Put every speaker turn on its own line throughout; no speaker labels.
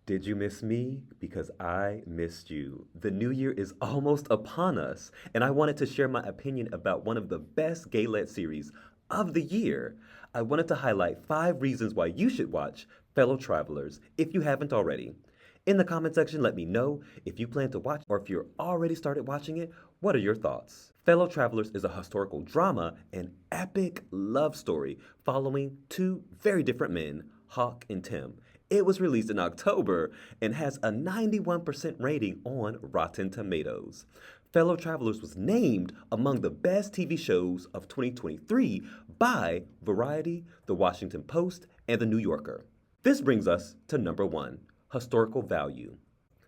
Did you miss me? Because I missed you. The new year is almost upon us, and I wanted to share my opinion about one of the best gay-led series of the year. I wanted to highlight 5 reasons why you should watch Fellow Travelers if you haven't already. In the comment section, let me know if you plan to watch or if you're already started watching it, what are your thoughts? Fellow Travelers is a historical drama and epic love story following two very different men, Hawk and Tim. It was released in October and has a 91% rating on Rotten Tomatoes. Fellow Travelers was named among the best TV shows of 2023 by Variety, The Washington Post, and The New Yorker. This brings us to number 1, historical value.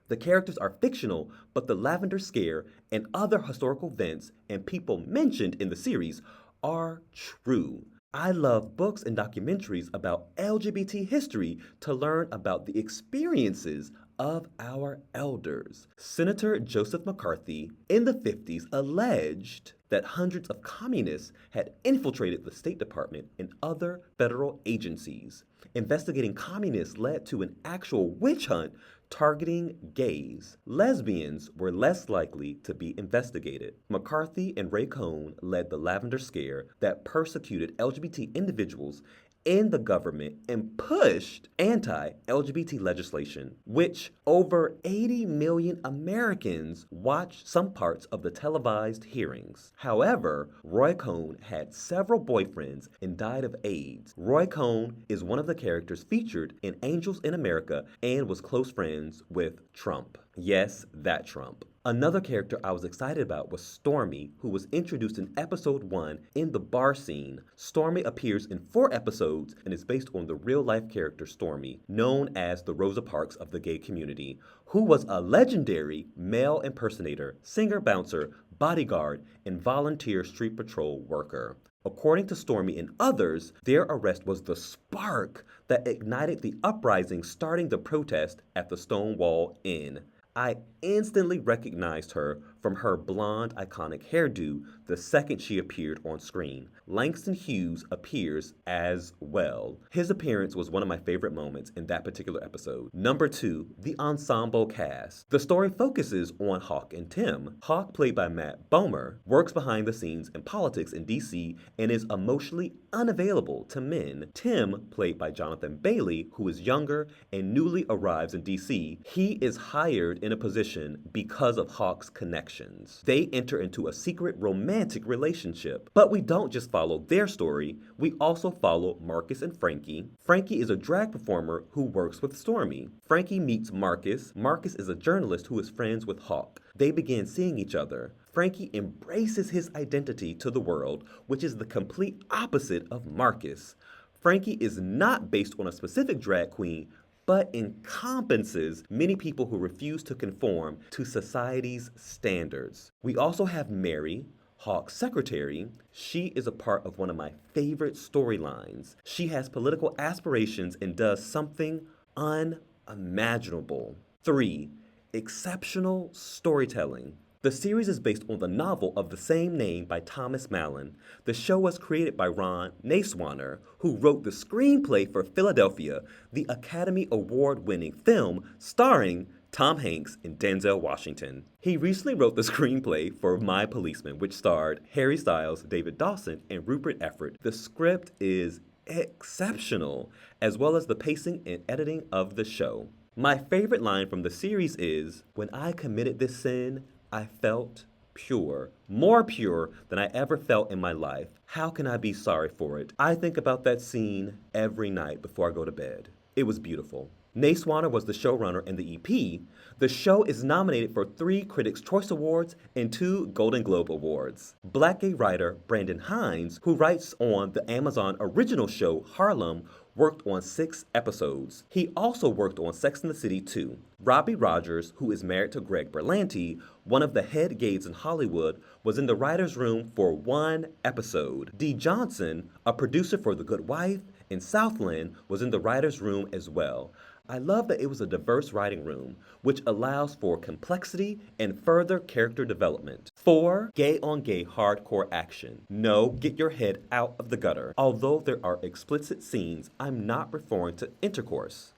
The characters are fictional, but the Lavender Scare and other historical events and people mentioned in the series are true. I love books and documentaries about LGBT history to learn about the experiences of our elders. Senator Joseph McCarthy in the 50s alleged that hundreds of communists had infiltrated the State Department and other federal agencies. Investigating communists led to an actual witch hunt targeting gays. Lesbians were less likely to be investigated. McCarthy and Ray Cohn led the Lavender Scare that persecuted LGBT individuals in the government and pushed anti-LGBT legislation, which over 80 million Americans watched some parts of the televised hearings. However, Roy Cohn had several boyfriends and died of AIDS. Roy Cohn is one of the characters featured in Angels in America and was close friends with Trump. Yes, that Trump. Another character I was excited about was Stormy, who was introduced in episode 1 in the bar scene. Stormy appears in 4 episodes and is based on the real-life character Stormy, known as the Rosa Parks of the gay community, who was a legendary male impersonator, singer-bouncer, bodyguard, and volunteer street patrol worker. According to Stormy and others, their arrest was the spark that ignited the uprising starting the protest at the Stonewall Inn. I instantly recognized her from her blonde, iconic hairdo the second she appeared on screen. Langston Hughes appears as well. His appearance was one of my favorite moments in that particular episode. Number 2, the Ensemble Cast. The story focuses on Hawk and Tim. Hawk, played by Matt Bomer, works behind the scenes in politics in DC and is emotionally unavailable to men. Tim, played by Jonathan Bailey, who is younger and newly arrives in DC, he is hired in a position because of Hawk's connections. They enter into a secret romantic relationship. But we don't just follow their story, we also follow Marcus and Frankie. Frankie is a drag performer who works with Stormy. Frankie meets Marcus. Marcus is a journalist who is friends with Hawk. They begin seeing each other. Frankie embraces his identity to the world, which is the complete opposite of Marcus. Frankie is not based on a specific drag queen, but encompasses many people who refuse to conform to society's standards. We also have Mary, Hawk's secretary. She is a part of one of my favorite storylines. She has political aspirations and does something unimaginable. 3, exceptional storytelling. The series is based on the novel of the same name by Thomas Mallon. The show was created by Ron Naswaner, who wrote the screenplay for Philadelphia, the Academy Award-winning film starring Tom Hanks and Denzel Washington. He recently wrote the screenplay for My Policeman, which starred Harry Styles, David Dawson, and Rupert Everett. The script is exceptional, as well as the pacing and editing of the show. My favorite line from the series is, "When I committed this sin, I felt pure, more pure than I ever felt in my life. How can I be sorry for it?" I think about that scene every night before I go to bed. It was beautiful. Naswaner was the showrunner and the EP. The show is nominated for 3 Critics' Choice Awards and 2 Golden Globe Awards. Black gay writer Brandon Hines, who writes on the Amazon original show Harlem, worked on 6 episodes. He also worked on Sex and the City 2. Robbie Rogers, who is married to Greg Berlanti, one of the head gays in Hollywood, was in the writer's room for 1 episode. Dee Johnson, a producer for The Good Wife and Southland, was in the writer's room as well. I love that it was a diverse writing room, which allows for complexity and further character development. 4, gay-on-gay hardcore action. No, get your head out of the gutter. Although there are explicit scenes, I'm not referring to intercourse.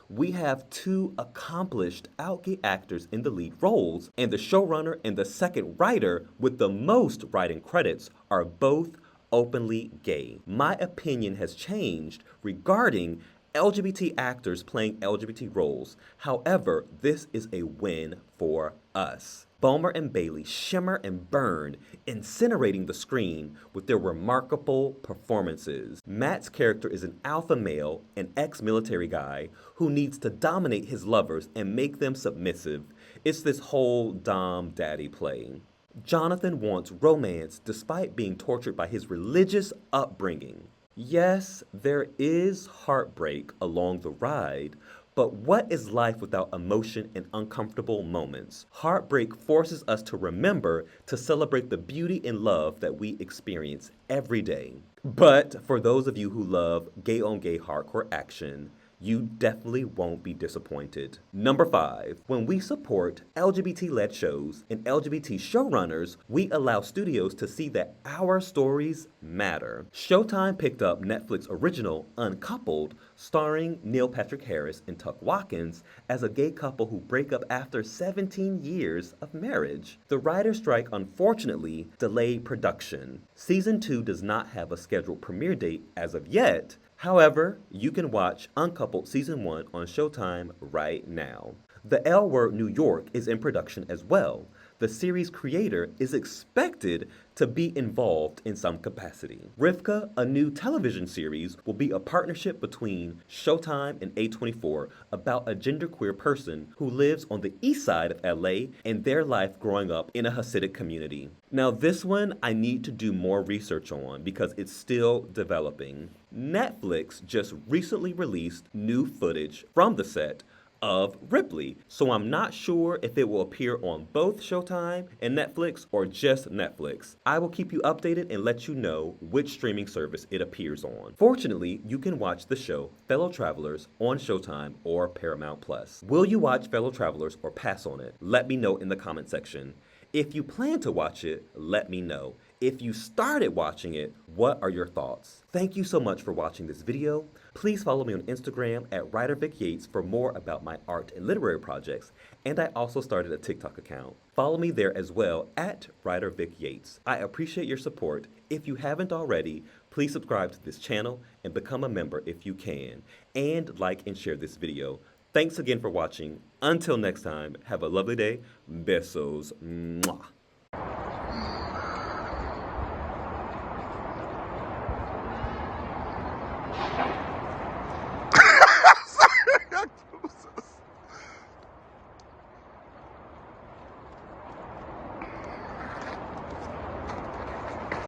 We have two accomplished out gay actors in the lead roles, and the showrunner and the second writer with the most writing credits are both openly gay. My opinion has changed regarding LGBT actors playing LGBT roles. However, this is a win for us. Bomer and Bailey shimmer and burn, incinerating the screen with their remarkable performances. Matt's character is an alpha male, an ex-military guy who needs to dominate his lovers and make them submissive. It's this whole dom daddy play. Jonathan wants romance despite being tortured by his religious upbringing. Yes, there is heartbreak along the ride, but what is life without emotion and uncomfortable moments? Heartbreak forces us to remember to celebrate the beauty and love that we experience every day. But for those of you who love gay on gay hardcore action, you definitely won't be disappointed. Number 5, when we support LGBT-led shows and LGBT showrunners, we allow studios to see that our stories matter. Showtime picked up Netflix original Uncoupled, starring Neil Patrick Harris and Tuck Watkins as a gay couple who break up after 17 years of marriage. The writer's strike unfortunately delayed production. Season 2 does not have a scheduled premiere date as of yet. However, you can watch Uncoupled Season 1 on Showtime right now. The L Word New York is in production as well. The series creator is expected to be involved in some capacity. Rivkah, a new television series, will be a partnership between Showtime and A24 about a genderqueer person who lives on the east side of LA and their life growing up in a Hasidic community. Now this one I need to do more research on because it's still developing. Netflix just recently released new footage from the set of Ripley, so I'm not sure if it will appear on both Showtime and Netflix or just Netflix. I will keep you updated and let you know which streaming service it appears on. Fortunately, you can watch the show Fellow Travelers on Showtime or Paramount Plus. Will you watch Fellow Travelers or pass on it? Let me know in the comment section. If you plan to watch it, let me know. If you started watching it, what are your thoughts? Thank you so much for watching this video. Please follow me on Instagram at WriterVicYates for more about my art and literary projects, and I also started a TikTok account. Follow me there as well at WriterVicYates. I appreciate your support. If you haven't already, please subscribe to this channel and become a member if you can, and like and share this video. Thanks again for watching. Until next time, have a lovely day. Besos. Mwah.